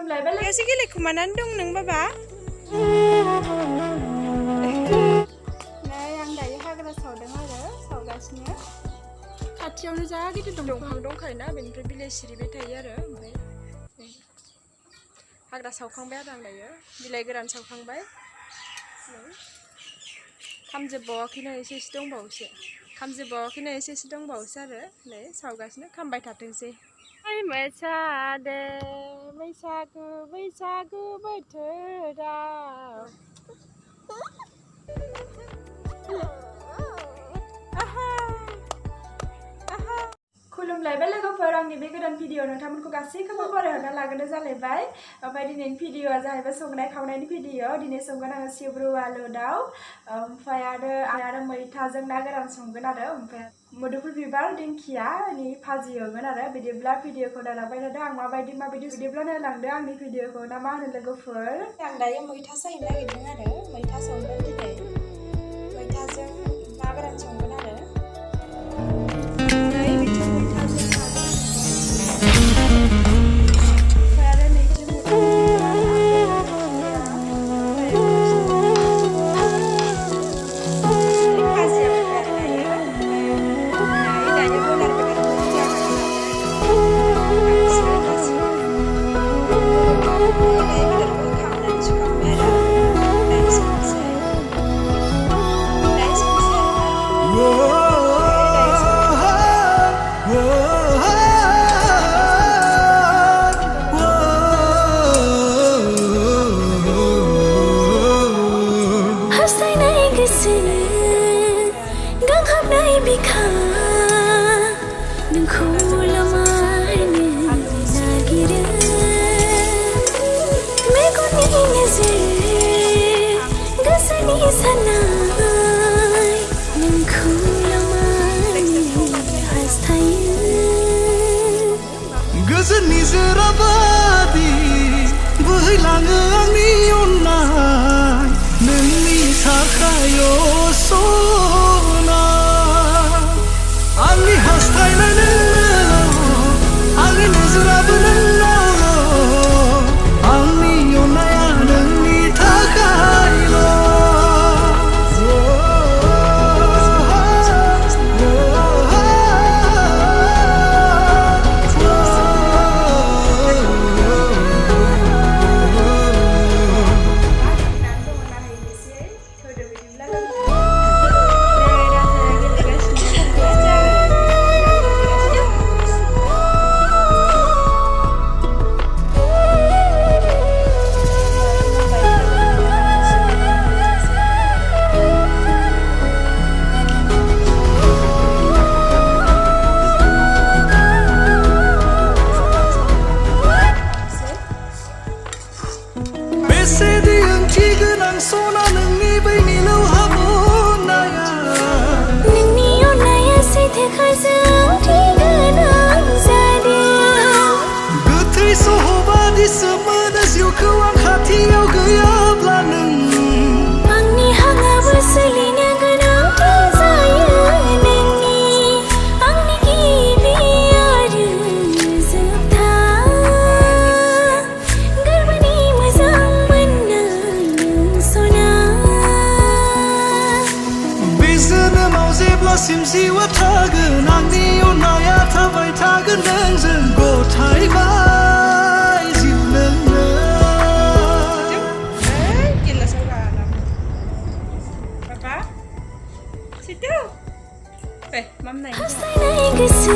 खुलुमलायबाय लोगोसे गेलेखुमानानै दं नों बाबा नै आं दायो हाग्रा सावदों आरो सावगासिनो खाथियावनो जा गिदिर दंफां दंखायोना बेनिफ्राय बिलाइ सिरिबाय थायो आरो ओमफ्राय हाग्रा सावखांबाय आरो आं दायो बिलाइ गोरान सावखांबाय खामजोबबावाखैनो एसे दंबावोसो आरो नै सावगासिनो खामबाय थाथोंसै मोसादो बैसागु बोथोराव खुलुमलायबाय लोगोफोर आंनि बे गोदान भिडिअ नोंथांमोनखौ गासैखौबो बरायहरना लागोनो जालायबाय ओमफ्राय दिनैनि भिडिअआ जाहैबाय संनाय खावनायनि भिडिअ दिनै संगोन आङो सिब्रु आलु दाउ ओमफ्राय आरो मैथाजों ना गोरान संगोन आरो ओमफ्राय मोदोमफुल बिबार दिंखियानि भाजि एवगोन आरो बिदिब्ला भिडिअखौ नायलांबाय थादो आं माबायदि बिदिब्ला नायलांदो आंनि भिडिअखौ ना मा होनो लोगोफोर आं दायो मैथा सायनो नागिरदों आरो मैथा संगोन दिनै मैथाजों ना गोरान संगोन आरो गोजोननि जोराबादि बोहैलाङो आंनि अननाय नोंनि थाखाय सना आंनि हास्थायनाय नोंनावल' आंनि नोजोराबो नोंनावल' आंनि अननाया नोंनि थाखायल' सना नोंनि बै मिलौ हाबनाया नोंनि अननाया सैथोखाजों गोनां जादों गोथै सहबादि सोमोनो जिउखौ आं खाथियाव गैयाब्ला नों आंनि हाङाबो सोलिनो गोनांथि जायो नोंनि आंनि गिबि आरो जोबथा गोरबोनि मोजां जोनोमाव जेब्लासिम जिउआ थागोन आंनि अननाया थाबाय थागोन नोंजों गथायबाय जिउ नोंनो हास्थायनाय गोसो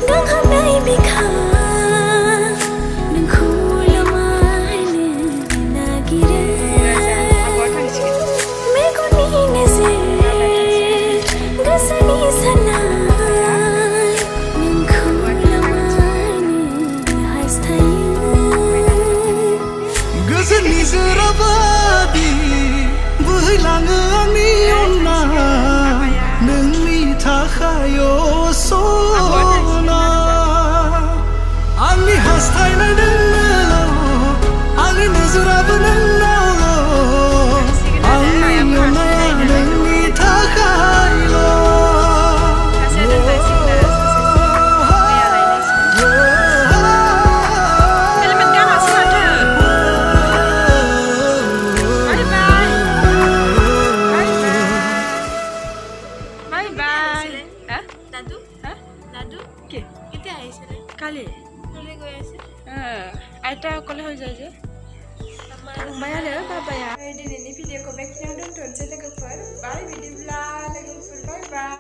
गांहाबनाय बिखा नोंखौल' मानो नागिरो मेगननि नोजोर गोसोनि साननाय नोंखौल' मानो हास्थायो गोजोननि जोराबादि बोहैलाङो आंनि अननाय नोंनि थाखाय सना आंनि हास्थायनाय नोंनावल' आंनि नोजोराबो नोंनावल' आंनि अननाया नोंनि थाखायल' কি কেতিয়া আহিছিলে কালি কোনে গৈ আছে आइता अकले हो जाए जे আমাৰ थांबाय आरो बाबाया दिनैनि भिडिअखौ बेखिनियाव दोनथ'नोसै लोगोफोर बाय बिदिब्ला